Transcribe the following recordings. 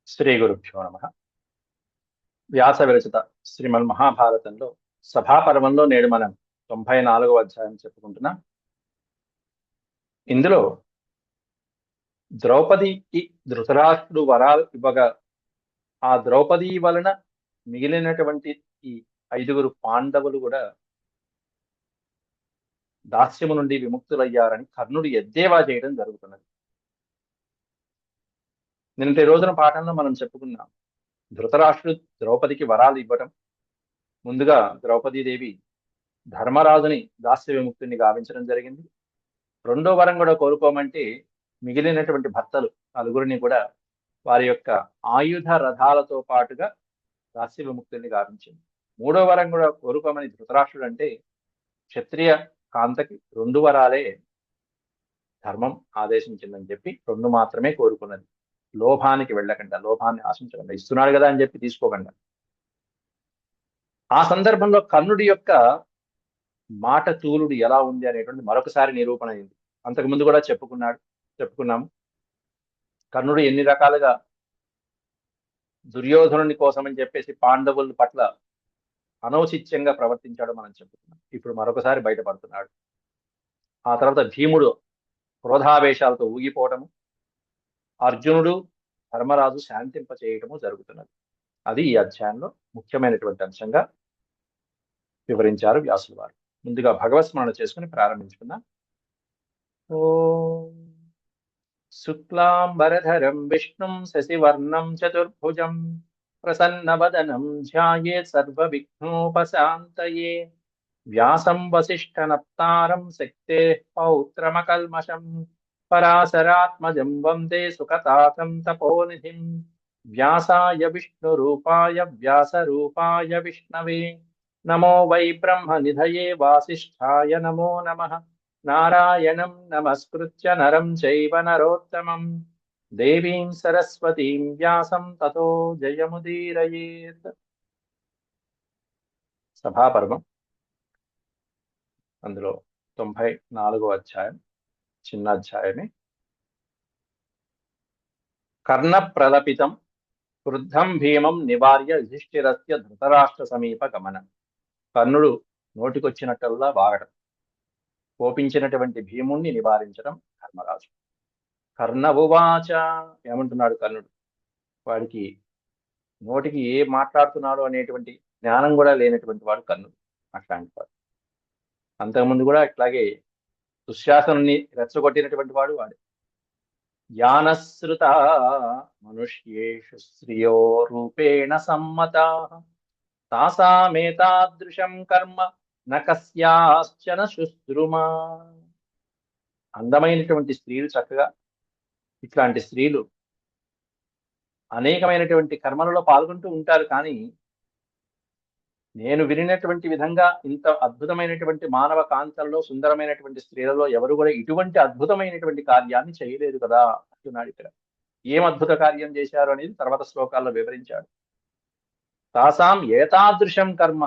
శ్రీ గురుభ్యో నమ. వ్యాస విరచిత శ్రీమన్ మహాభారతంలో సభాపర్వంలో నేడు మనం 94వ అధ్యాయం చెప్పుకుంటున్నాం. ఇందులో ద్రౌపదికి ధృతరాష్ట్రుడు వరాలు ఇవ్వగా ఆ ద్రౌపది వలన మిగిలినటువంటి ఈ 5గురు పాండవులు కూడా దాస్యము నుండి విముక్తులయ్యారని కర్ణుడు ఎద్దేవా చేయడం జరుగుతున్నది. నిన్నటి రోజున పాఠంలో మనం చెప్పుకున్నాం. ధృతరాష్ట్రుడు ద్రౌపదికి వరాలు ఇవ్వటం, ముందుగా ద్రౌపదీదేవి ధర్మరాజుని దాస్య విముక్తుని గావించడం జరిగింది. రెండో వరం కూడా కోరుకోమంటే మిగిలినటువంటి భర్తలు నలుగురిని కూడా వారి యొక్క ఆయుధ రథాలతో పాటుగా దాస్య విముక్తుల్ని గావించింది. మూడో వరం కూడా కోరుకోమని ధృతరాష్ట్రుడు అంటే క్షత్రియ కాంతకి 2 వరాలే ధర్మం ఆదేశించిందని చెప్పి 2 మాత్రమే కోరుకున్నది. లోభానికి వెళ్ళకుండా, లోభాన్ని ఆశించకుండా, ఇస్తున్నాడు కదా అని చెప్పి తీసుకోకుండా. ఆ సందర్భంలో కర్ణుడి యొక్క మాట తూలుడు ఎలా ఉంది అనేటువంటి మరొకసారి నిరూపణ అయింది. అంతకుముందు కూడా చెప్పుకున్నాము. కర్ణుడు ఎన్ని రకాలుగా దుర్యోధనుని కోసం అని చెప్పేసి పాండవుల పట్ల అనౌచిత్యంగా ప్రవర్తించాడో మనం చెప్పుకున్నాం. ఇప్పుడు మరొకసారి బయటపడుతున్నాడు. ఆ తర్వాత భీముడు క్రోధావేశాలతో ఊగిపోవటము, అర్జునుడు ధర్మరాజు శాంతింప చేయటము జరుగుతున్నది. అది ఈ అధ్యాయంలో ముఖ్యమైనటువంటి అంశంగా వివరించారు వ్యాసుల వారు. ముందుగా భగవత్ స్మరణ చేసుకుని ప్రారంభించుకుందాం. ఓం శుక్లాంబరధరం విష్ణుం శశివర్ణం చతుర్భుజం ప్రసన్నవదనం ధ్యాయేత్ సర్వవిఘ్నోపశాంతయే. వ్యాసం వసిష్ఠనప్తారం శక్తేః పౌత్రమకల్మషం పరాశరాత్మజం వందే సుఖతాతం తపోనిధిం. వ్యాసాయ విష్ణురూపాయ వ్యాసరూపాయ విష్ణవే నమో వై బ్రహ్మనిధయే వాసిష్ఠాయ నమో నమః. నారాయణం నమస్కృత్య నరం చైవ నరోత్తమం దేవీం సరస్వతీం వ్యాసం తతో జయముదీరయేత్. సభాపర్వం, అందులో 94వ అధ్యాయం చిన్న అధ్యాయమే. కర్ణ ప్రలపితం క్రుద్ధం భీమం నివార్య యుధిష్ఠిరస్య ధృతరాష్ట్ర సమీప గమనం. కర్ణుడు నోటికొచ్చినట్టల్లా వాగడం, కోపించినటువంటి భీముణ్ణి నివారించడం ధర్మరాజు. కర్ణ ఉవాచ, ఏమంటున్నాడు కర్ణుడు? వాడికి నోటికి ఏ మాట్లాడుతున్నాడు అనేటువంటి జ్ఞానం కూడా లేనటువంటి వాడు కర్ణుడు. అట్లాంటి వాడు. అంతకుముందు కూడా ఇట్లాగే దుశ్శాసనుని రెచ్చగొట్టినటువంటి వాడు వాడు. యానశ్రుత మనుష్యేషు శ్రియో రూపేణ సమ్మతా తాసామేతాదృశం కర్మ న కస్యాశ్చన శుశ్రుమా. అందమైనటువంటి స్త్రీలు, చక్కగా ఇట్లాంటి స్త్రీలు అనేకమైనటువంటి కర్మలలో పాల్గొంటూ ఉంటారు. కానీ నేను వినినటువంటి విధంగా ఇంత అద్భుతమైనటువంటి మానవ కాంతల్లో, సుందరమైనటువంటి స్త్రీలలో ఎవరు కూడా ఇటువంటి అద్భుతమైనటువంటి కార్యాన్ని చేయలేదు కదా అంటున్నాడు. ఇక్కడ ఏం అద్భుత కార్యం చేశారు అనేది తర్వాత శ్లోకాల్లో వివరించాడు. తాసాం ఏతాదృశం కర్మ,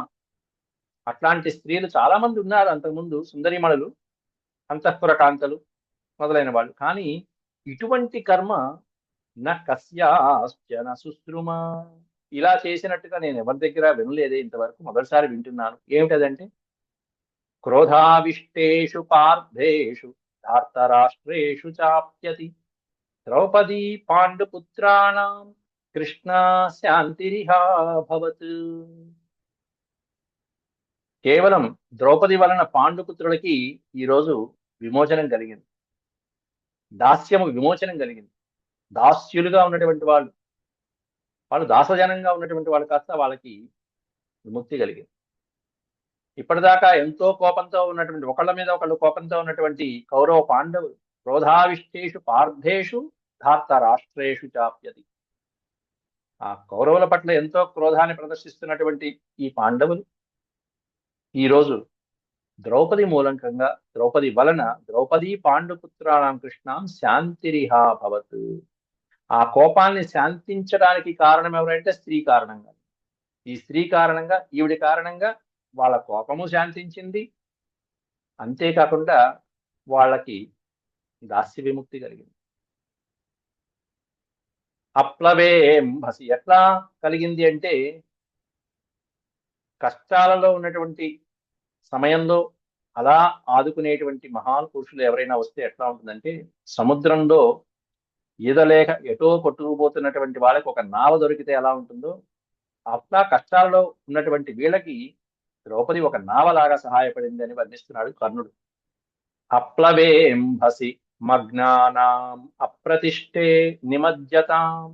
అట్లాంటి స్త్రీలు చాలా మంది ఉన్నారు అంతకుముందు, సుందరిమణులు, అంతఃపుర కాంతలు మొదలైన వాళ్ళు. కానీ ఇటువంటి కర్మ న కస్యాశ్చన శుశ్రుమా, ఇలా చేసినట్టుగా నేను ఎవరి దగ్గర వినలేదే ఇంతవరకు, మొదటిసారి వింటున్నాను. ఏమిటదంటే క్రోధావిష్టేషు పార్థేషు ధార్తరాష్ట్రేషు చాప్యతి ద్రౌపదీ పాండుపుత్రాణం కృష్ణ శాంతిరిహాభవత్. కేవలం ద్రౌపది వలన పాండుపుత్రులకి ఈరోజు విమోచనం కలిగింది, దాస్యము విమోచనం కలిగింది. దాస్యులుగా ఉన్నటువంటి వాళ్ళు దాసజనంగా ఉన్నటువంటి వాళ్ళు కాస్త వాళ్ళకి విముక్తి కలిగింది. ఇప్పటిదాకా ఎంతో కోపంతో ఉన్నటువంటి, ఒకళ్ళ మీద ఒకళ్ళు కోపంతో ఉన్నటువంటి కౌరవ పాండవులు క్రోధావిష్టేషు పార్థేషు ధార్త రాష్ట్రేషు చాప్యతి, ఆ కౌరవుల పట్ల ఎంతో క్రోధాన్ని ప్రదర్శిస్తున్నటువంటి ఈ పాండవులు ఈరోజు ద్రౌపది మూలంకంగా, ద్రౌపది వలన, ద్రౌపదీ పాండుపుత్రాణం కృష్ణాం శాంతిరిహా భవత్, ఆ కోపాన్ని శాంతించడానికి కారణం ఎవరంటే స్త్రీ కారణంగా. ఈ స్త్రీ కారణంగా, ఈవిడి కారణంగా వాళ్ళ కోపము శాంతించింది. అంతేకాకుండా వాళ్ళకి దాస్య విముక్తి కలిగింది. అప్లవేంభసి ఎట్లా కలిగింది అంటే, కష్టాలలో ఉన్నటువంటి సమయంలో అలా ఆదుకునేటువంటి మహాపురుషులు ఎవరైనా వస్తే ఎట్లా ఉంటుందంటే, సముద్రంలో ఈదలేక ఎటో కొట్టుకుపోతున్నటువంటి వాళ్ళకి ఒక నావ దొరికితే ఎలా ఉంటుందో, అట్లా కష్టాల్లో ఉన్నటువంటి వీళ్ళకి ద్రౌపది ఒక నావలాగా సహాయపడింది అని వర్ణిస్తున్నాడు కర్ణుడు. అప్లవేంభసి మగ్నానాం అప్రతిష్ఠే నిమజ్జతాం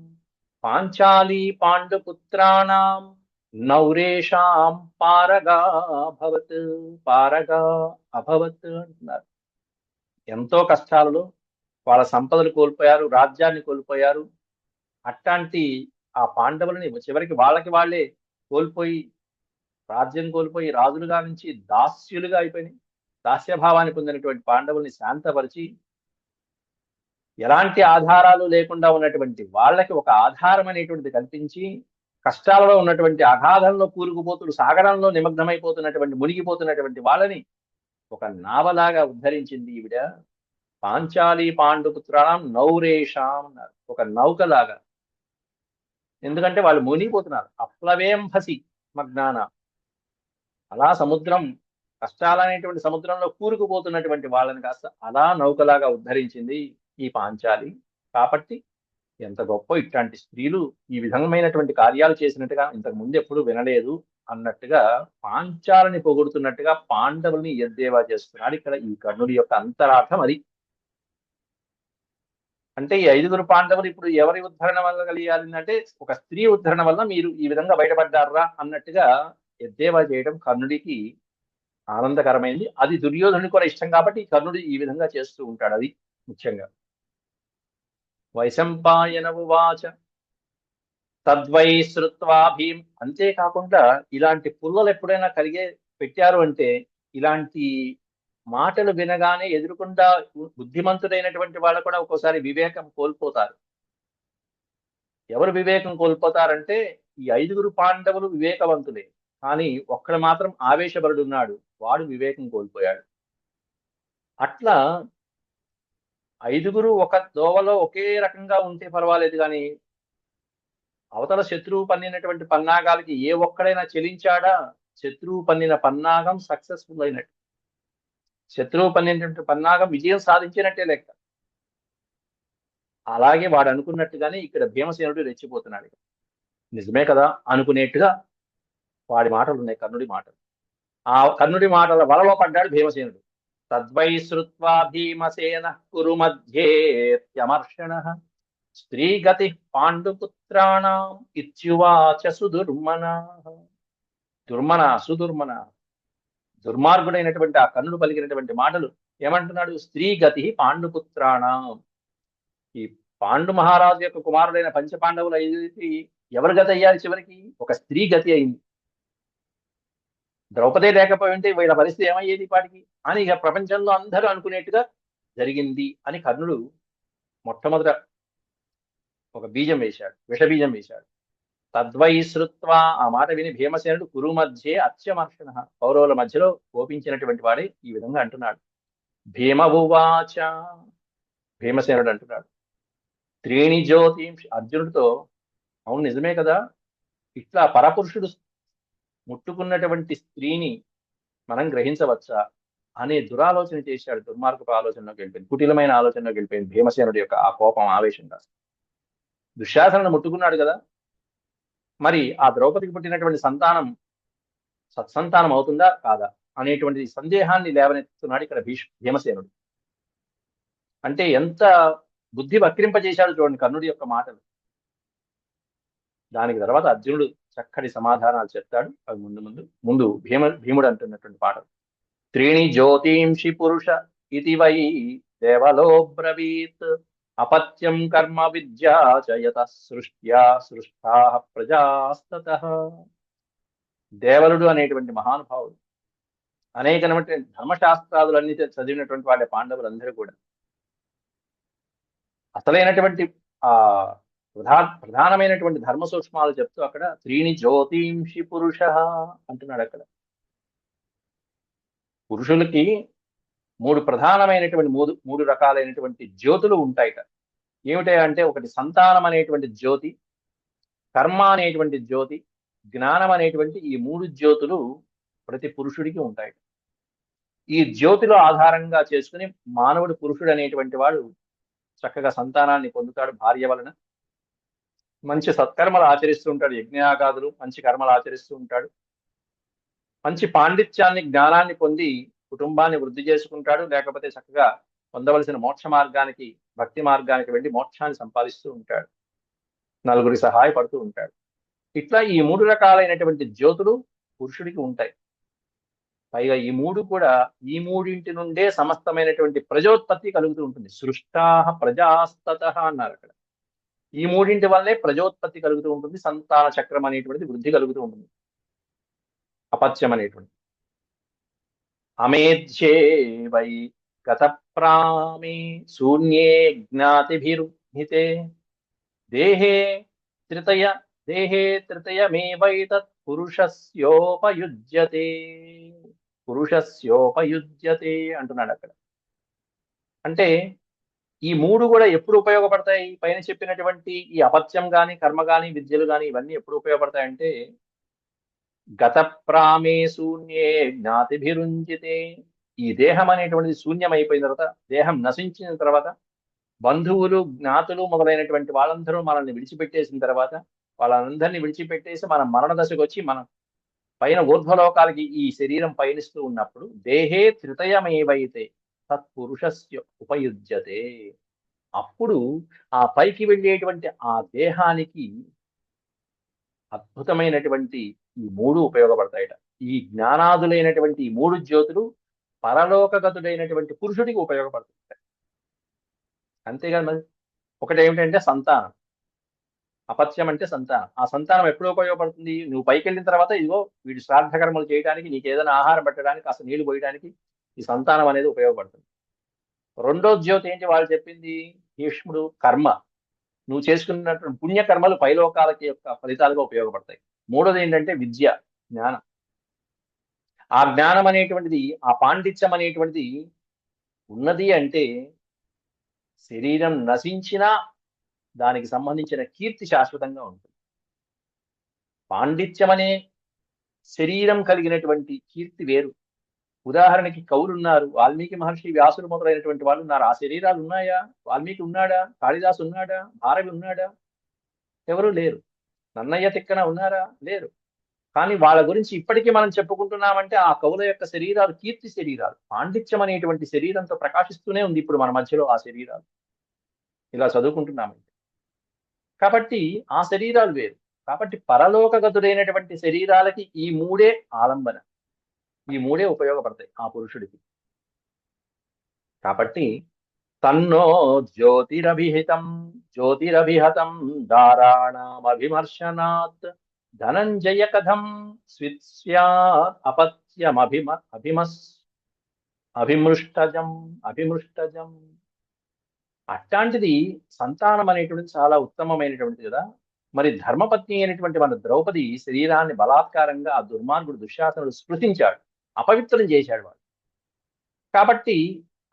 పాంచాలీ పాండుపుత్రాణం నౌరేషాం పారగా భవత్ పారగా అభవత్ అంటున్నారు. ఎంతో కష్టాలలో వాళ్ళ సంపదలు కోల్పోయారు, రాజ్యాన్ని కోల్పోయారు. అట్లాంటి ఆ పాండవులని చివరికి వాళ్ళకి వాళ్ళే కోల్పోయి, రాజ్యం కోల్పోయి రాజులుగా నుంచి దాస్యులుగా అయిపోయినాయి. దాస్యభావాన్ని పొందినటువంటి పాండవుల్ని శాంతపరిచి, ఎలాంటి ఆధారాలు లేకుండా ఉన్నటువంటి వాళ్ళకి ఒక ఆధారం అనేటువంటిది కల్పించి, కష్టాలలో ఉన్నటువంటి అగాధంలో కూరుకుపోతుడు సాగరంలో నిమగ్నమైపోతున్నటువంటి మునిగిపోతున్నటువంటి వాళ్ళని ఒక నావలాగా ఉద్ధరించింది ఈవిడ. పాంచాలి పాండుపుత్రాణం నౌరేషాం అన్నారు, ఒక నౌకలాగా. ఎందుకంటే వాళ్ళు మునిగిపోతున్నారు. అప్లవేంభసి మగ్నాన, అలా సముద్రం, కష్టాలనేటువంటి సముద్రంలో కూరుకుపోతున్నటువంటి వాళ్ళని కాస్త అలా నౌకలాగా ఉద్ధరించింది ఈ పాంచాలి. కాబట్టి ఎంత గొప్ప, ఇట్లాంటి స్త్రీలు ఈ విధమైనటువంటి కార్యాలు చేసినట్టుగా ఇంతకు ముందు ఎప్పుడు వినలేదు అన్నట్టుగా పాంచాలని పొగుడుతున్నట్టుగా పాండవుల్ని ఎద్దేవా చేస్తున్నాడు ఇక్కడ ఈ కర్ణుడి యొక్క అంతరార్థం అది. అంటే ఈ 5గురు పాండవులు ఇప్పుడు ఎవరి ఉద్ధరణ వల్ల కలిగాలి అంటే, ఒక స్త్రీ ఉద్ధరణ వల్ల మీరు ఈ విధంగా బయటపడ్డారా అన్నట్టుగా ఎద్దేవా చేయడం కర్ణుడికి ఆనందకరమైంది. అది దుర్యోధనుడికి కూడా ఇష్టం కాబట్టి కర్ణుడు ఈ విధంగా చేస్తూ ఉంటాడు. అది ముఖ్యంగా. వైశంపాయన ఉవాచ తద్వై శ్రుత్వా భీం. అంతేకాకుండా ఇలాంటి పుల్లలు ఎప్పుడైనా పెట్టారు అంటే, ఇలాంటి మాటలు వినగానే ఎదురుకుండా బుద్ధిమంతుడైనటువంటి వాళ్ళు కూడా ఒక్కోసారి వివేకం కోల్పోతారు. ఎవరు వివేకం కోల్పోతారంటే, ఈ 5గురు పాండవులు వివేకవంతులే, కానీ ఒక్కడు మాత్రం ఆవేశపరుడున్నాడు, వాడు వివేకం కోల్పోయాడు. అట్లా 5గురు ఒక దోవలో ఒకే రకంగా ఉంటే పర్వాలేదు, కానీ అవతల శత్రువు పన్నినటువంటి పన్నాగాలకి ఏ ఒక్కడైనా చెలించాడా, శత్రువు పన్నిన పన్నాగం సక్సెస్ఫుల్ అయినట్టు, శత్రువు పన్నినటువంటి పన్నాగం విజయం సాధించినట్టే లెక్క. అలాగే వాడు అనుకున్నట్టుగానే ఇక్కడ భీమసేనుడు రెచ్చిపోతున్నాడు. నిజమే కదా అనుకునేట్టుగా వాడి మాటలు ఉన్నాయి, కర్ణుడి మాటలు. ఆ కర్ణుడి మాటల వలలో పడ్డాడు భీమసేనుడు. తద్వై శ్రుత్వా భీమసేన కురు మధ్యేత్యమర్షణ స్త్రీగతి పాండుపుత్రాణం ఇత్యువాచ సుదుర్మన. సుదుర్మన దుర్మార్గుడైనటువంటి ఆ కర్ణుడు పలికినటువంటి మాటలు ఏమంటున్నాడు? స్త్రీగతి పాండుపుత్రాణం. ఈ పాండు మహారాజు యొక్క కుమారుడైన పంచపాండవులు ఐదుకి ఎవరు గతి అయ్యారు? చివరికి ఒక స్త్రీ గతి అయింది. ద్రౌపదే లేకపోయి ఉంటే వీళ్ళ పరిస్థితి ఏమయ్యేది పాటికి అని ఇక ప్రపంచంలో అందరూ అనుకునేట్టుగా జరిగింది అని కర్ణుడు మొట్టమొదట ఒక బీజం వేశాడు, విషబీజం వేశాడు. తద్వై శ్రుత్వా, ఆ మాట విని భీమసేనుడు కురు మధ్యే అత్యమర్షణ, కౌరవుల మధ్యలో కోపించినటువంటి వాడే ఈ విధంగా అంటున్నాడు. భీమ ఉవాచ, భీమసేనుడు అంటున్నాడు, త్రీణి జ్యోతిం. అర్జునుడితో, అవును నిజమే కదా, ఇట్లా పరపురుషుడు ముట్టుకున్నటువంటి స్త్రీని మనం గ్రహించవచ్చా అనే దురాలోచన చేశాడు. దుర్మార్గపు ఆలోచనలోకి వెళ్ళిపోయింది, కుటిలమైన ఆలోచనలోకి వెళ్ళిపోయింది భీమసేనుడి యొక్క ఆ కోపం, ఆవేశంగా. దుశ్శాసనను ముట్టుకున్నాడు కదా, మరి ఆ ద్రౌపదికి పుట్టినటువంటి సంతానం సత్సంతానం అవుతుందా కాదా అనేటువంటి సందేహాన్ని లేవనెత్తుతున్నాడు ఇక్కడ భీమసేనుడు. అంటే ఎంత బుద్ధి వక్రింపజేశాడు చూడండి కర్ణుడి యొక్క మాటలు. దానికి తర్వాత అర్జునుడు చక్కటి సమాధానాలు చెప్తాడు. అవి ముందు భీముడు అంటున్నటువంటి పాటలు. త్రీణి జ్యోతింషి పురుష ఇది వై దేవలో బ్రవీత్ అపత్యం కర్మ విద్యా చయత సృష్ట్యా సృష్టా ప్రజాస్తతః. దేవలుడు అనేటువంటి మహానుభావుడు, అనేకమైనటువంటి ధర్మశాస్త్రాదులన్నీ చదివినటువంటి వాళ్ళ పాండవులందరూ కూడా అసలైనటువంటి ఆ ప్రధానమైనటువంటి ధర్మ సూక్ష్మాలు చెప్తూ అక్కడ త్రీణి జ్యోతింషి పురుష అంటున్నాడు. అక్కడ పురుషులకి మూడు ప్రధానమైనటువంటి మూడు రకాలైనటువంటి జ్యోతులు ఉంటాయిట. ఏమిటి అంటే ఒకటి సంతానం అనేటువంటి జ్యోతి, కర్మ అనేటువంటి జ్యోతి, జ్ఞానం అనేటువంటి ఈ 3 జ్యోతులు ప్రతి పురుషుడికి ఉంటాయి. ఈ జ్యోతిలో ఆధారంగా చేసుకుని మానవుడు, పురుషుడు అనేటువంటి వాడు చక్కగా సంతానాన్ని పొందుతాడు. భార్య వలన మంచి సత్కర్మలు ఆచరిస్తూ ఉంటాడు. యజ్ఞయాగాదులు మంచి కర్మలు ఆచరిస్తూ ఉంటాడు. మంచి పాండిత్యాన్ని, జ్ఞానాన్ని పొంది కుటుంబాన్ని వృద్ధి చేసుకుంటాడు. లేకపోతే చక్కగా పొందవలసిన మోక్ష మార్గానికి, భక్తి మార్గానికి వెళ్ళి మోక్షాన్ని సంపాదిస్తూ ఉంటాడు. నలుగురి సహాయపడుతూ ఉంటాడు. ఇట్లా ఈ 3 రకాలైనటువంటి జ్యోతులు పురుషుడికి ఉంటాయి. పైగా ఈ 3 కూడా, ఈ మూడింటి నుండే సమస్తమైనటువంటి ప్రజోత్పత్తి కలుగుతూ ఉంటుంది. సృష్టాః ప్రజాస్తతః అన్నారు అక్కడ. ఈ మూడింటి వల్లే ప్రజోత్పత్తి కలుగుతూ ఉంటుంది. సంతాన చక్రం అనేటువంటిది వృద్ధి కలుగుతూ ఉంటుంది. అపత్యం అనేటువంటి అమేధ్యే వై గతప్రామే శూన్యే జ్ఞాతిభిరుహితే దేహే త్రితయ దేహే త్రితయమేవైతత్ పురుషస్యోపయుజ్యతే అంటున్నాడు అక్కడ. అంటే ఈ 3 కూడా ఎప్పుడు ఉపయోగపడతాయి? పైన చెప్పినటువంటి ఈ అపత్యం గాని, కర్మ గాని, విద్యలు గాని ఇవన్నీ ఎప్పుడు ఉపయోగపడతాయంటే గత ప్రామే శూన్యే జ్ఞాతిభిరుంజితే. ఈ దేహం అనేటువంటిది శూన్యం అయిపోయిన తర్వాత, దేహం నశించిన తర్వాత, బంధువులు, జ్ఞాతులు మొదలైనటువంటి వాళ్ళందరూ మనల్ని విడిచిపెట్టేసిన తర్వాత, వాళ్ళందరినీ విడిచిపెట్టేసి మనం మరణ దశకు వచ్చి మనం పైన ఊర్ధ్వలోకాలకి ఈ శరీరం పయనిస్తూ ఉన్నప్పుడు దేహే త్రితయమేవైతే తత్పురుషస్య ఉపయుజ్యతే. అప్పుడు ఆ పైకి వెళ్ళేటువంటి ఆ దేహానికి అద్భుతమైనటువంటి ఈ 3 ఉపయోగపడతాయట. ఈ జ్ఞానాదులైనటువంటి ఈ 3 జ్యోతులు పరలోకగతుడైనటువంటి పురుషుడికి ఉపయోగపడుతుంటాయి. అంతేగాని మరి ఒకటి ఏమిటంటే సంతానం. అపత్యం అంటే సంతానం. ఆ సంతానం ఎప్పుడు ఉపయోగపడుతుంది? నువ్వు పైకి వెళ్ళిన తర్వాత ఇదిగో వీడి శ్రాద్ధ కర్మలు చేయడానికి, నీకు ఏదైనా ఆహారం పెట్టడానికి, కాస్త నీళ్లు పోయడానికి ఈ సంతానం అనేది ఉపయోగపడుతుంది. రెండో జ్యోతి ఏంటి వాళ్ళు చెప్పింది? భీష్ముడు కర్మ. నువ్వు చేసుకున్నటువంటి పుణ్యకర్మలు పైలోకాలకి యొక్క ఫలితాలుగా ఉపయోగపడతాయి. మూడోది ఏంటంటే విద్య, జ్ఞానం. ఆ జ్ఞానం అనేటువంటిది, ఆ పాండిత్యం అనేటువంటిది ఉన్నది అంటే శరీరం నశించినా దానికి సంబంధించిన కీర్తి శాశ్వతంగా ఉంటుంది. పాండిత్యం అనే శరీరం కలిగినటువంటి కీర్తి వేరు. ఉదాహరణకి కవులున్నారు, వాల్మీకి మహర్షి, వ్యాసులు మొదలైనటువంటి వాళ్ళు ఉన్నారు. ఆ శరీరాలు ఉన్నాయా? వాల్మీకి ఉన్నాడా? కాళిదాసు ఉన్నాడా? భారవి ఉన్నాడా? ఎవరు లేరు. నన్నయ్య తిక్కన ఉన్నారా? లేరు. కానీ వాళ్ళ గురించి ఇప్పటికీ మనం చెప్పుకుంటున్నామంటే ఆ కవుల యొక్క శరీరాలు కీర్తి శరీరాలు. పాండిత్యం అనేటువంటి శరీరంతో ప్రకాశిస్తూనే ఉంది ఇప్పుడు మన మధ్యలో ఆ శరీరాలు. ఇలా చదువుకుంటున్నామంటే. కాబట్టి ఆ శరీరాలు వేరు. కాబట్టి పరలోకగతుడైనటువంటి శరీరాలకి ఈ 3 ఆలంబన. ఈ 3 ఉపయోగపడతాయి ఆ పురుషుడికి. కాబట్టి తన్నో జ్యోతిరభిహతం దారాణమభిమర్శనాత్ ధనంజయ కథం స్విత్స్యాత్ అభిమృష్టజం. అట్లాంటిది సంతానం అనేటువంటిది చాలా ఉత్తమమైనటువంటిది కదా. మరి ధర్మపత్ని అయినటువంటి మన ద్రౌపది శరీరాన్ని బలాత్కారంగా ఆ దుర్మార్గుడు దుశ్శాసనుడు స్పృశించాడు, అపవిత్రం చేశాడు వాడు. కాబట్టి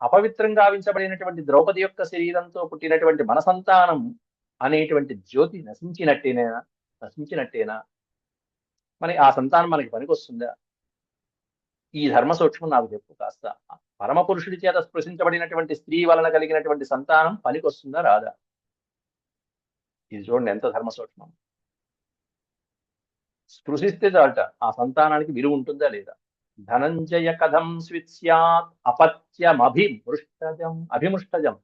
అపవిత్రం గావించబడినటువంటి ద్రౌపది యొక్క శరీరంతో పుట్టినటువంటి మన సంతానం అనేటువంటి జ్యోతి నశించినట్టేనా? మరి ఆ సంతానం మనకి పనికొస్తుందా? ఈ ధర్మ సూక్ష్మం నాకు చెప్పు కాస్త. పరమ పురుషుడి చేత స్పృశించబడినటువంటి స్త్రీ వలన కలిగినటువంటి సంతానం పనికొస్తుందా రాదా? ఇది చూడండి ఎంత ధర్మ సూక్ష్మం. స్పృశిస్తే చాలట ఆ సంతానానికి విలువ ఉంటుందా లేదా? ధనంజయ కథం స్విత్స్యాత్ అభిమృష్టజం.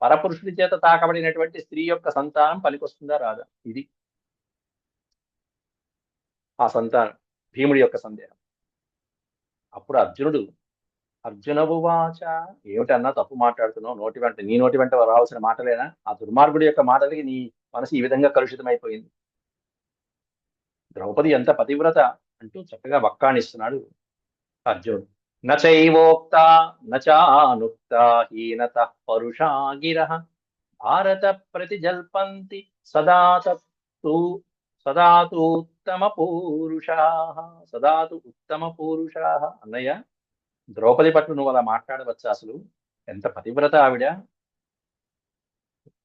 పరపురుషుడి చేత తాకబడినటువంటి స్త్రీ యొక్క సంతానం పనికొస్తుందా రాదా? ఇది ఆ సంతానం, భీముడి యొక్క సందేహం. అప్పుడు అర్జునవువాచ, ఏమిటన్నా తప్పు మాట్లాడుతున్నావు? నీ నోటి వెంట రావాల్సిన మాటలేనా? ఆ దుర్మార్గుడి యొక్క మాటలకి నీ మనసు ఈ విధంగా కలుషితమైపోయింది. ద్రౌపది ఎంత పతివ్రత అంటూ చక్కగా వక్కాణిస్తున్నాడు అర్జునుడు. నచైవోక్త నచానుక్త హీనత పరుషా గిరః భారత ప్రతిజల్పంతి సదాతు ఉత్తమ పూరుషాః. అన్నయ్య, ద్రౌపది పట్ల నువ్వు అలా మాట్లాడవచ్చా? అసలు ఎంత పతివ్రత ఆవిడ.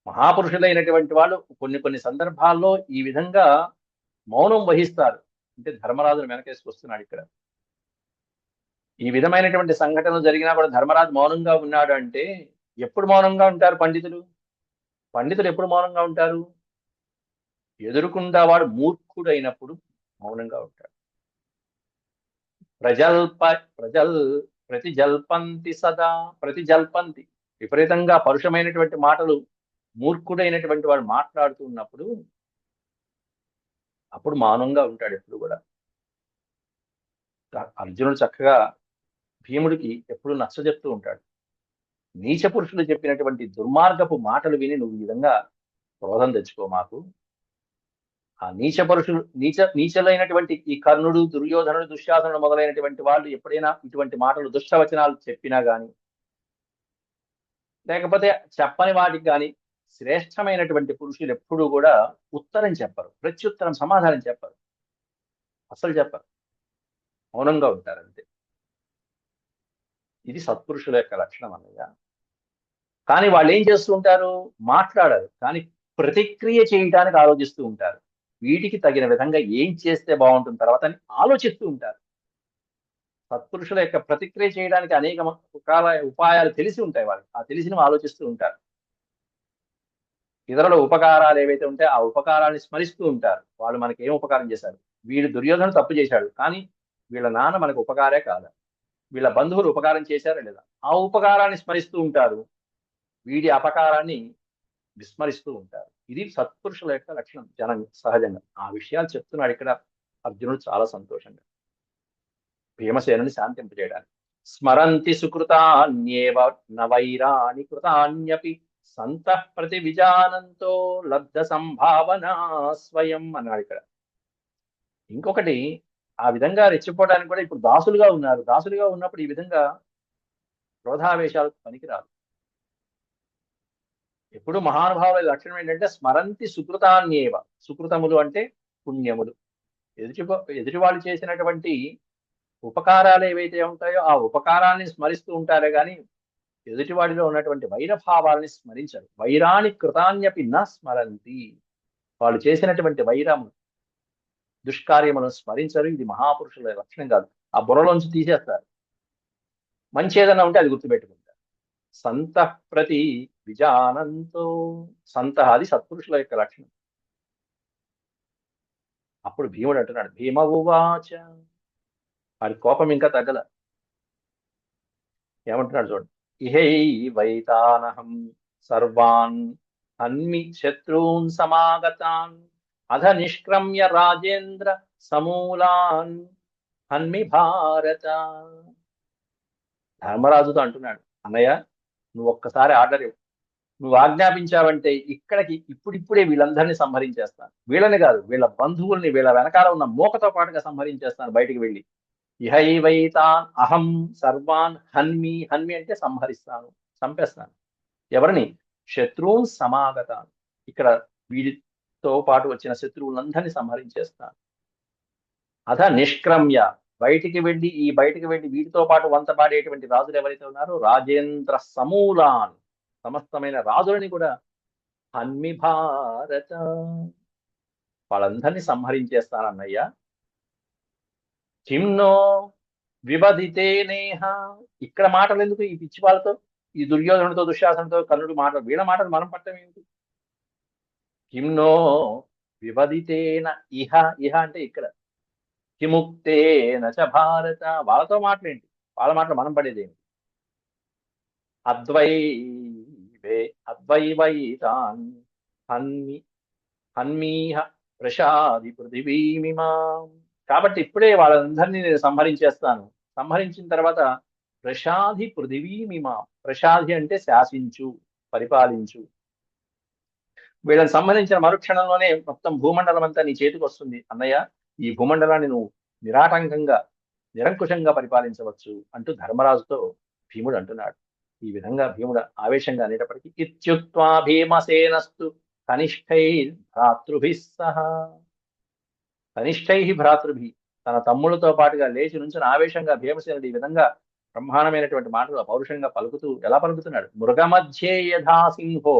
మహాపురుషులైనటువంటి వాళ్ళు కొన్ని కొన్ని సందర్భాల్లో ఈ విధంగా మౌనం వహిస్తారు. అంటే ధర్మరాజును వెనకేసుకొస్తున్నాడు ఇక్కడ. ఈ విధమైనటువంటి సంఘటనలు జరిగినా కూడా ధర్మరాజు మౌనంగా ఉన్నాడు అంటే, ఎప్పుడు మౌనంగా ఉంటారు పండితులు? పండితులు ఎప్పుడు మౌనంగా ఉంటారు? ఎదురుకుండా వాడు మూర్ఖుడైనప్పుడు మౌనంగా ఉంటాడు. ప్రజల్ప ప్రజల్ ప్రతిజల్పంతి సదా, ప్రతిజల్పంతి, విపరీతంగా పరుషమైనటువంటి మాటలు మూర్ఖుడైనటువంటి వాడు మాట్లాడుతూ ఉన్నప్పుడు అప్పుడు మౌనంగా ఉంటాడు ఎప్పుడు కూడా. అర్జునుడు చక్కగా భీముడికి ఎప్పుడు నచ్చజెప్తూ ఉంటాడు. నీచ పురుషులు చెప్పినటువంటి దుర్మార్గపు మాటలు విని నువ్వు ఈ విధంగా క్రోధం తెచ్చుకో మాకు. ఆ నీచ పురుషులు నీచలైనటువంటి ఈ కర్ణుడు, దుర్యోధనుడు, దుశ్శాసనుడు మొదలైనటువంటి వాళ్ళు ఎప్పుడైనా ఇటువంటి మాటలు, దుష్టవచనాలు చెప్పినా గాని, లేకపోతే చెప్పని వాటికి కానీ శ్రేష్టమైనటువంటి పురుషులు ఎప్పుడూ కూడా ఉత్తరం చెప్పరు, ప్రత్యుత్తరం సమాధానం చెప్పరు, అసలు చెప్పరు, మౌనంగా ఉంటారు అంతే. ఇది సత్పురుషుల యొక్క లక్షణం అన్నయ్య. కానీ వాళ్ళు ఏం చేస్తూ ఉంటారు? మాట్లాడరు, కానీ ప్రతిక్రియ చేయడానికి ఆలోచిస్తూ ఉంటారు. వీటికి తగిన విధంగా ఏం చేస్తే బాగుంటుంది తర్వాత అని ఆలోచిస్తూ ఉంటారు. సత్పురుషుల యొక్క ప్రతిక్రియ చేయడానికి అనేక రకాల ఉపాయాలు తెలిసి ఉంటాయి వాళ్ళకి. ఆ తెలిసినవి ఆలోచిస్తూ ఉంటారు. ఇతరుల ఉపకారాలు ఏవైతే ఉంటాయో ఆ ఉపకారాన్ని స్మరిస్తూ ఉంటారు. వాళ్ళు మనకి ఏం ఉపకారం చేశారు? వీడు దుర్యోధన తప్పు చేశాడు, కానీ వీళ్ళ నాన్న మనకు ఉపకారే కాదా? వీళ్ళ బంధువులు ఉపకారం చేశారా లేదా? ఆ ఉపకారాన్ని స్మరిస్తూ ఉంటారు, వీడి అపకారాన్ని విస్మరిస్తూ ఉంటారు. ఇది సత్పురుషుల యొక్క లక్షణం. జనం సహజంగా ఆ విషయాలు చెప్తున్నాడు ఇక్కడ అర్జునుడు చాలా సంతోషంగా భీమసేనుని శాంతింపజేయడానికి. స్మరంతి సుకృతాన్యేవ నవైరాణి కృతాన్యపి సంతః ప్రతి విజానంతో లబ్ధ సంభావన స్వయం అన్నాడు ఇక్కడ. ఇంకొకటి, ఆ విధంగా రెచ్చిపోవడానికి కూడా ఇప్పుడు దాసులుగా ఉన్నారు. దాసులుగా ఉన్నప్పుడు ఈ విధంగా క్రోధావేశాలు పనికిరాదు. ఎప్పుడు మహానుభావుల లక్షణం ఏంటంటే స్మరంతి సుకృతాన్యేవ. సుకృతములు అంటే పుణ్యములు. ఎదుటి వాళ్ళు చేసినటువంటి ఉపకారాలు ఏవైతే ఉంటాయో ఆ ఉపకారాన్ని స్మరిస్తూ ఉంటారే గాని ఎదుటివాడిలో ఉన్నటువంటి వైరభావాలని స్మరించరు. వైరాణి కృతాన్యపి న స్మరంతి. వాళ్ళు చేసినటువంటి వైరము, దుష్కార్యములను స్మరించరు. ఇది మహాపురుషుల లక్షణం కాదు. ఆ బుర్రలోంచి తీసేస్తారు. మంచి ఏదైనా ఉంటే అది గుర్తుపెట్టుకుంటారు. సంతః ప్రతి విజానంతో. సంతః అది సత్పురుషుల యొక్క లక్షణం. అప్పుడు భీముడు అంటున్నాడు, భీమ ఉవాచ. వాడి కోపం ఇంకా తగ్గల. ఏమంటున్నాడు చూడండి. ఇహైవైతానహం సర్వాన్ హన్మి శత్రూన్ సమాగతాన్ అధ నిష్క్రమ్య రాజేంద్ర సమూలాన్ హన్మి భారత. ధర్మరాజుతో అంటున్నాడు, అన్నయ్య నువ్వు ఒక్కసారి ఆర్డర్ ఇవ్వు. నువ్వు ఆజ్ఞాపించావంటే ఇక్కడికి ఇప్పుడిప్పుడే వీళ్ళందరినీ సంహరించేస్తాను. వీళ్ళని కాదు, వీళ్ళ బంధువుల్ని, వీళ్ళ వెనకాల ఉన్న మోకతో పాటుగా సంహరించేస్తాను బయటికి వెళ్ళి. ఇహైవైతాన్ అహం సర్వాన్ హన్మి. హన్మి అంటే సంహరిస్తాను, చంపేస్తాను. ఎవరిని? శత్రువున్ సమాగతాన్. ఇక్కడ వీడితో పాటు వచ్చిన శత్రువులందరినీ సంహరించేస్తాను. అథ నిష్క్రమ్య. బయటికి వెళ్ళి వీటితో పాటు వంతపాడేటువంటి రాజులు ఎవరైతే ఉన్నారో రాజేంద్ర సమూలాన్, సమస్తమైన రాజులని కూడా హన్మి భారత, వాళ్ళందరినీ సంహరించేస్తానన్నయ్యా. కిమ్నో వివదితే నేహ. ఇక్కడ మాటలు ఎందుకు ఈ పిచ్చి వాళ్ళతో, ఈ దుర్యోధనుడితో, దుశ్శాసనుడితో, కర్ణుడి మాటలు, వీళ్ళ మాటలు మనం పట్టం ఏమిటి? కిమ్నో వివదితేన ఇహ. ఇహ అంటే ఇక్కడ. కిముక్తేన చ భారత. వాళ్ళతో మాటలేంటి? వాళ్ళ మాటలు మనం పడేదేమి? అద్వైవైతాన్ హన్మి హన్మీహ ప్రసాది పృథివీమిమాం. కాబట్టి ఇప్పుడే వాళ్ళందరినీ నేను సంహరించేస్తాను. సంహరించిన తర్వాత ప్రసాది పృథివీమిమాం. ప్రసాది అంటే శాసించు, పరిపాలించు. వీళ్ళని సంహరించిన మరుక్షణంలోనే మొత్తం భూమండలం అంతా నీ చేతికి వస్తుంది అన్నయ్య. ఈ భూమండలాన్ని నువ్వు నిరాటంకంగా, నిరంకుశంగా పరిపాలించవచ్చు అంటూ ధర్మరాజుతో భీముడు అంటున్నాడు. ఈ విధంగా భీముడు ఆవేశంగా అనేటప్పటికీ ఇత్యుక్త్వా భీమసేనస్తు కనిష్ఠై భ్రాతృభిः సహ. కనిష్ఠై భ్రాతృభి, తన తమ్ములతో పాటుగా లేచి నుంచి ఆవేశంగా భీమసేనుడు ఈ విధంగా బ్రహ్మాండమైనటువంటి మాటలు పౌరుషంగా పలుకుతూ ఎలా పలుకుతున్నాడు? మృగమధ్యే యథా సింహో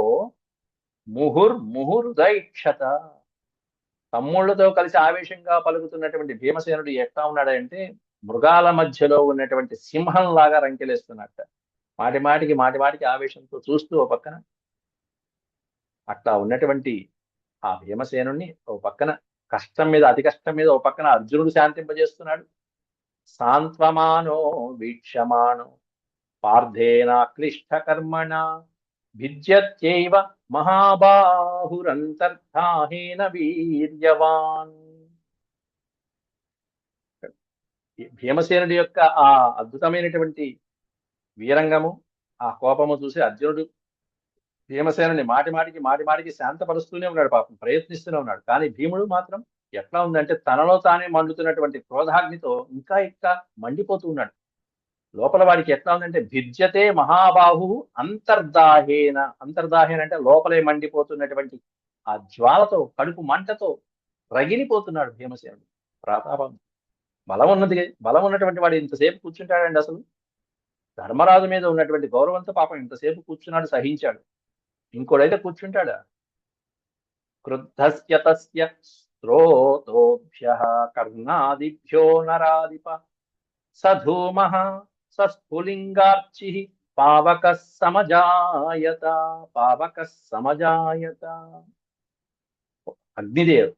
ముహుర్ముహురుదైక్షత. తమ్ముళ్లతో కలిసి ఆవేశంగా పలుకుతున్నటువంటి భీమసేనుడు ఎట్లా ఉన్నాడంటే మృగాల మధ్యలో ఉన్నటువంటి సింహంలాగా రంకెలేస్తున్నట్ట. మాటి మాటికి ఆవేశంతో చూస్తూ ఓ పక్కన అట్లా ఉన్నటువంటి ఆ భీమసేనుణ్ణి ఓ పక్కన కష్టం మీద అతి కష్టం మీద ఓ పక్కన అర్జునుడు శాంతింపజేస్తున్నాడు. సాంత్వమానో వీక్షమాణో పార్థేన క్లిష్ట కర్మణ భిద్యత్యైవ మహాబాహురంతర్ధాహేన వీర్యవాన్. భీమసేనుడి యొక్క ఆ అద్భుతమైనటువంటి వీరంగము, ఆ కోపము చూసి అర్జునుడు భీమసేనుని మాటి మాటికి శాంతపరుస్తూనే ఉన్నాడు, పాపం ప్రయత్నిస్తూనే ఉన్నాడు. కానీ భీముడు మాత్రం ఎట్లా ఉందంటే తనలో తానే మండుతున్నటువంటి క్రోధాగ్నితో ఇంకా మండిపోతూ ఉన్నాడు. లోపల వాడికి ఎట్లా ఉందంటే భిద్యతే మహాబాహు అంతర్దాహేన. అంతర్దాహేన అంటే లోపలే మండిపోతున్నటువంటి ఆ జ్వాలతో, కడుపు మంటతో రగిలిపోతున్నాడు భీమసేనుడు. ప్రతాపం బలం ఉన్నటువంటి వాడు ఇంతసేపు కూర్చుంటాడండి అసలు? ధర్మరాజు మీద ఉన్నటువంటి గౌరవంతో పాపం ఇంతసేపు కూర్చున్నాడు, సహించాడు. ఇంకోడైతే కూర్చుంటాడా? క్రుద్ధస్య తస్య శ్రోతోభ్యః కర్ణాదిభ్యో నరాధిప సధూమః సస్ఫులింగార్చి పావకః సమజాయత. పావకః సమజాయత. అగ్నిదేవ్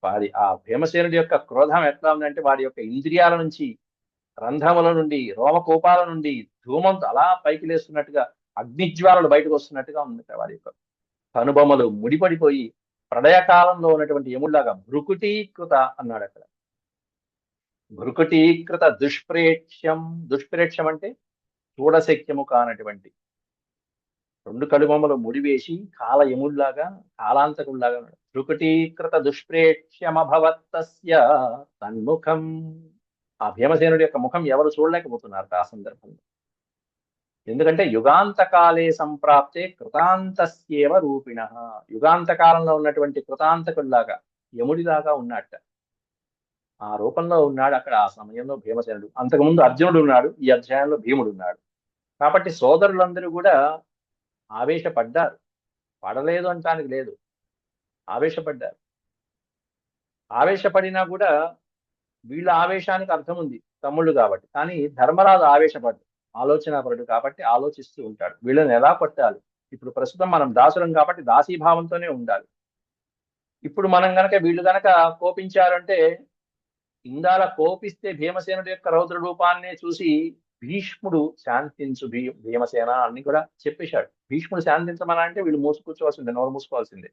వాడి ఆ భీమసేనుడి యొక్క క్రోధం ఎట్లా ఉందంటే వాడి యొక్క ఇంద్రియాల నుంచి, రంధ్రముల నుండి, రోమకోపాల నుండి ధూమంతో అలా పైకి లేస్తున్నట్టుగా, అగ్నిజ్వాలలు బయటకు వస్తున్నట్టుగా ఉంది వాడి యొక్క కనుబొమ్మలు ముడిపడిపోయి ప్రళయకాలంలో ఉన్నటువంటి యముడిలాగా భృకుటీకృత అన్నాడు అక్కడ. భృకుటీకృత దుష్ప్రేక్ష్యం. దుష్ప్రేక్ష్యం అంటే చూడశక్యము కానటువంటి, రెండు కనుబొమ్మలు ముడివేసి కాల యముడిలాగా, కాలాంతకుడిలాగా ఉన్నాడు. భృకుటీకృత దుష్ప్రేక్ష్యమభవత్తస్య తన్ముఖం. ఆ భీమసేనుడి యొక్క ముఖం ఎవరు చూడలేకపోతున్నారు ఆ సందర్భంలో. ఎందుకంటే యుగాంతకాలే సంప్రాప్తే కృతాంతస్యేవ రూపిణ. యుగాంత కాలంలో ఉన్నటువంటి కృతాంతకుడిలాగా, యముడిలాగా ఉన్నట్ట. ఆ రూపంలో ఉన్నాడు అక్కడ ఆ సమయంలో భీమసేనుడు. అంతకుముందు అర్జునుడు ఉన్నాడు, ఈ అధ్యాయంలో భీముడు ఉన్నాడు. కాబట్టి సోదరులందరూ కూడా ఆవేశపడ్డారు. పడలేదు అంటానికి లేదు, ఆవేశపడ్డారు. ఆవేశపడినా కూడా వీళ్ళ ఆవేశానికి అర్థం ఉంది, తమ్ముళ్ళు కాబట్టి. కానీ ధర్మరాజు ఆవేశపడ్డు, ఆలోచనాపరుడు కాబట్టి ఆలోచిస్తూ ఉంటాడు, వీళ్ళని ఎలా కొట్టాలి. ఇప్పుడు ప్రస్తుతం మనం దాసులం కాబట్టి దాసీభావంతోనే ఉండాలి. ఇప్పుడు మనం గనక వీళ్ళు గనక కోపించారంటే, ఇందాల కోపిస్తే భీమసేనుడి యొక్క రౌద్ర రూపాన్నే చూసి భీష్ముడు శాంతించు భీమసేన అని కూడా చెప్పేశాడు. భీష్ముడు శాంతించమని అంటే వీళ్ళు మూసుకూర్చోవాల్సిందే, నోరు మూసుకోవాల్సిందే.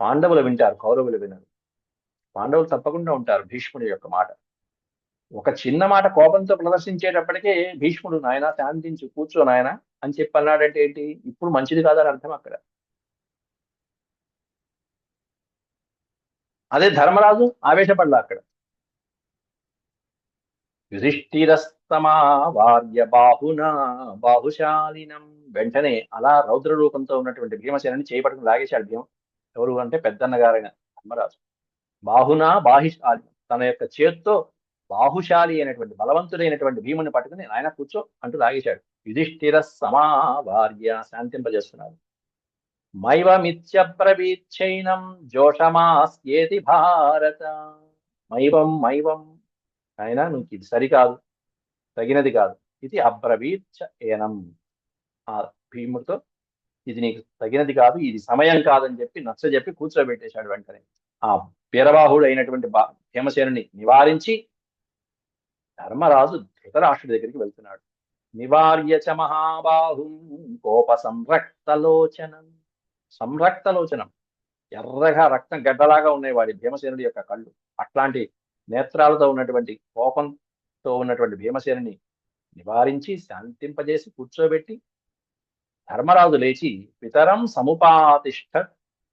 పాండవులు వింటారు, కౌరవులు వినరు. పాండవులు తప్పకుండా ఉంటారు భీష్ముడి యొక్క మాట. ఒక చిన్న మాట కోపంతో ప్రదర్శించేటప్పటికే భీష్ముడు నాయన శాంతించు, కూర్చో నాయన అని చెప్పి అన్నాడంటే ఏంటి, ఇప్పుడు మంచిది కాదని అర్థం అక్కడ. అదే ధర్మరాజు ఆవేశపడలా అక్కడ. యుధిష్ఠిరస్తమావార్య బాహునా బాహుశాలినం. వెంటనే అలా రౌద్ర రూపంతో ఉన్నటువంటి భీమసేనని చేపట్టుకుని లాగేశాడు భీమ. ఎవరు అంటే పెద్దన్న గారైన ధర్మరాజు. బాహునా బాహిశాలి, తన యొక్క చేత్తో బాహుశాలి అయినటువంటి బలవంతుడైనటువంటి భీముని పట్టుకుని ఆయన కూర్చో అంటూ లాగేశాడు. యుధిష్ఠిర సమావార్య, శాంతింపజేస్తున్నారు. మైవమిత్యబ్రవీచ్చైనం జోషమాస్యేతి భారత. మైవం ఆయన నువ్వు ఇది సరికాదు, తగినది కాదు. ఇది అబ్రవీచ్చ ఏనం. ఆ భీముడితో ఇది నీకు తగినది కాదు, ఇది సమయం కాదని చెప్పి నచ్చజెప్పి కూర్చోబెట్టేశాడు. వెంటనే ఆ వీరబాహుడు అయినటువంటి భీమసేనుని నివారించి ధర్మరాజు ధృతరాష్ట్రుడి దగ్గరికి వెళ్తున్నాడు. నివార్య చ మహాబాహుం కోప సంరక్తలోచనం. సంరక్తలోచనం, ఎర్రగా రక్తం గడ్డలాగా ఉన్నాయి వాడి భీమసేనుడి యొక్క కళ్ళు. అట్లాంటి నేత్రాలతో ఉన్నటువంటి, కోపంతో ఉన్నటువంటి భీమసేనుని నివారించి శాంతింపజేసి కూర్చోబెట్టి ధర్మరాజు లేచి పితరం సముపాతిష్ట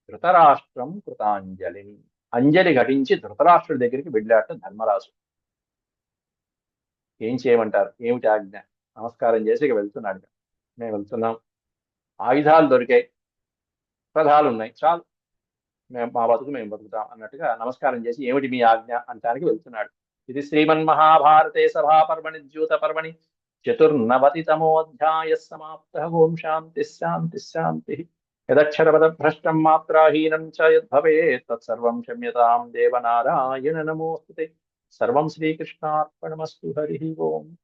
ధృతరాష్ట్రం కృతాంజలి. అంజలి ఘటించి ధృతరాష్ట్రుడి దగ్గరికి వెళ్ళాట ధర్మరాజు. ఏం చేయమంటారు, ఏమిటి ఆజ్ఞ? నమస్కారం చేసి ఇక వెళ్తున్నాడు. మేము వెళ్తున్నాం, ఆయుధాలు దొరికాయి, రథాలు ఉన్నాయి, చాలు, మేము మా బతుకు మేము బతుకుతాం అన్నట్టుగా నమస్కారం చేసి ఏమిటి మీ ఆజ్ఞ అంటానికి వెళ్తున్నాడు. ఇది శ్రీమన్మహాభారతే సభాపర్వణి ద్యూత పర్వణి 94తమోऽధ్యాయः సమాప్తः. ఓం శాంతి శాంతి శాంతి. యదక్షరపదభ్రష్టం మాత్రాహీనం చ యద్భవేత్ తత్సర్వం క్షమ్యతాం దేవనారాయణ నమోస్తుతే. సర్వం శ్రీకృష్ణార్పణమస్తు. హరి ఓం.